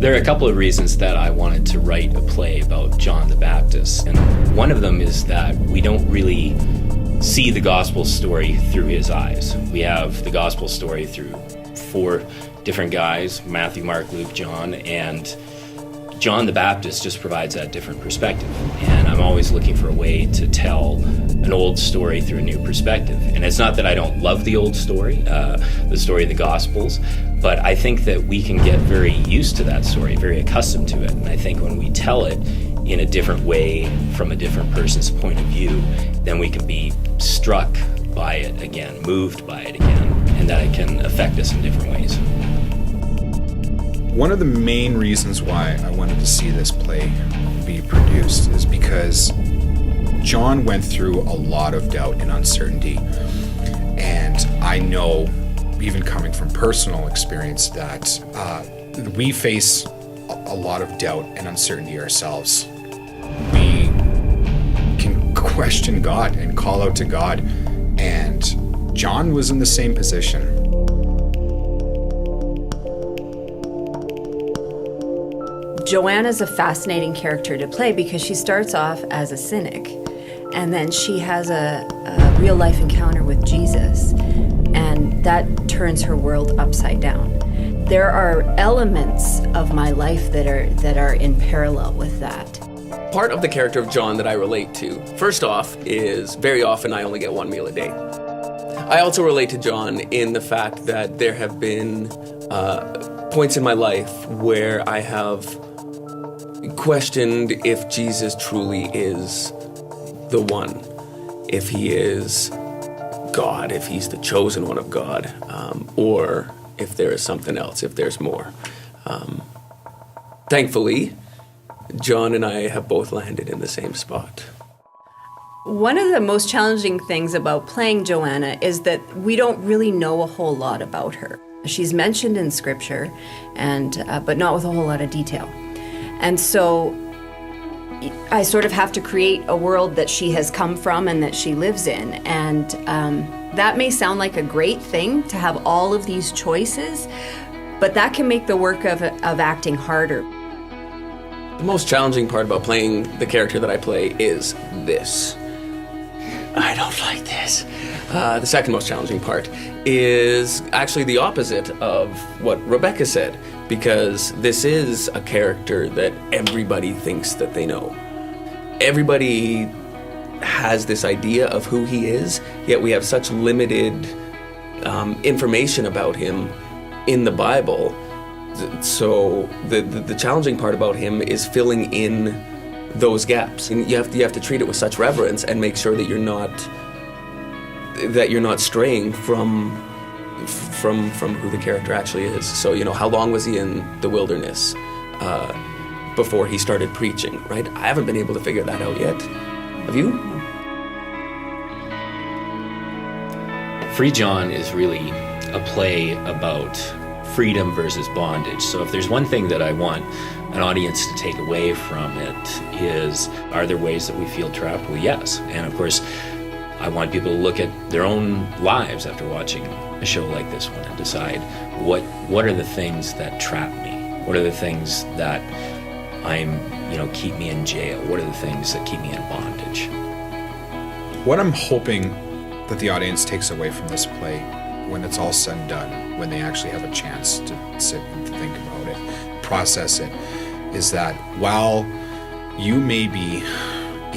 There are a couple of reasons that I wanted to write a play about John the Baptist. And one of them is that we don't really see the gospel story through his eyes. We have the gospel story through 4 different guys, Matthew, Mark, Luke, John, and John the Baptist just provides that different perspective. And I'm always looking for a way to tell an old story through a new perspective. And it's not that I don't love the old story, the story of the Gospels, but I think that we can get very used to that story, very accustomed to it. And I think when we tell it in a different way, from a different person's point of view, then we can be struck by it again, moved by it again, and that it can affect us in different ways. One of the main reasons why I wanted to see this play be produced is because John went through a lot of doubt and uncertainty. And I know, even coming from personal experience, that we face a lot of doubt and uncertainty ourselves. We can question God and call out to God. And John was in the same position. Joanna's a fascinating character to play because she starts off as a cynic, and then she has a real life encounter with Jesus, and that turns her world upside down. There are elements of my life that are in parallel with that. Part of the character of John that I relate to, first off, is very often I only get 1 meal a day. I also relate to John in the fact that there have been points in my life where I have questioned if Jesus truly is the one, if he is God, if he's the chosen one of God, or if there is something else, if there's more. Thankfully, John and I have both landed in the same spot. One of the most challenging things about playing Joanna is that we don't really know a whole lot about her. She's mentioned in scripture, but not with a whole lot of detail. And so I sort of have to create a world that she has come from and that she lives in. And that may sound like a great thing to have all of these choices, but that can make the work of acting harder. The most challenging part about playing the character that I play is this. I don't like this. The second most challenging part is actually the opposite of what Rebecca said, because this is a character that everybody thinks that they know. Everybody has this idea of who he is, yet we have such limited information about him in the Bible. So the challenging part about him is filling in those gaps. And you have to treat it with such reverence and make sure that you're not straying from who the character actually is. So, how long was he in the wilderness before he started preaching, right? I haven't been able to figure that out yet. Have you? Free John is really a play about freedom versus bondage. So if there's one thing that I want an audience to take away from it is, are there ways that we feel trapped? Well, yes. And of course, I want people to look at their own lives after watching a show like this one and decide what are the things that trap me? What are the things that keep me in jail? What are the things that keep me in bondage? What I'm hoping that the audience takes away from this play when it's all said and done, when they actually have a chance to sit and think about it, process it, is that while you may be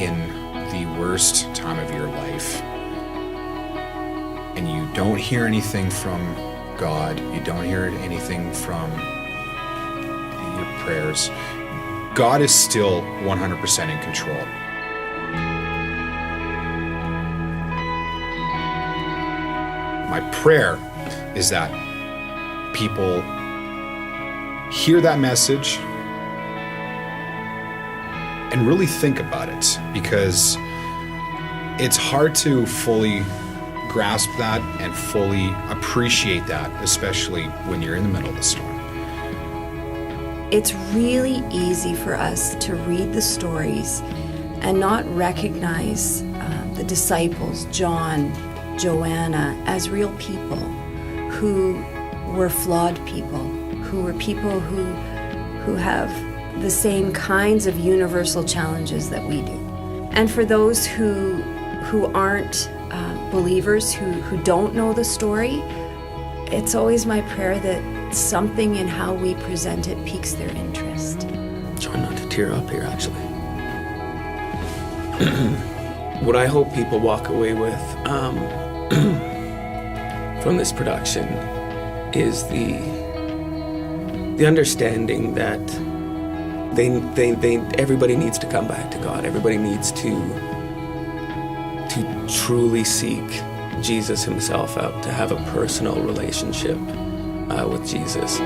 in the worst time of your life and you don't hear anything from God, you don't hear anything from your prayers, God is still 100% in control. My prayer is that people hear that message and really think about it, because it's hard to fully grasp that and fully appreciate that, especially when you're in the middle of the storm. It's really easy for us to read the stories and not recognize the disciples, John, Joanna, as real people who were flawed people, who were people who have the same kinds of universal challenges that we do. And for those who aren't believers, who don't know the story, it's always my prayer that something in how we present it piques their interest. I'm trying not to tear up here, actually. What I hope people walk away with from this production is the understanding that everybody needs to come back to God. Everybody needs to truly seek Jesus himself out, to have a personal relationship with Jesus.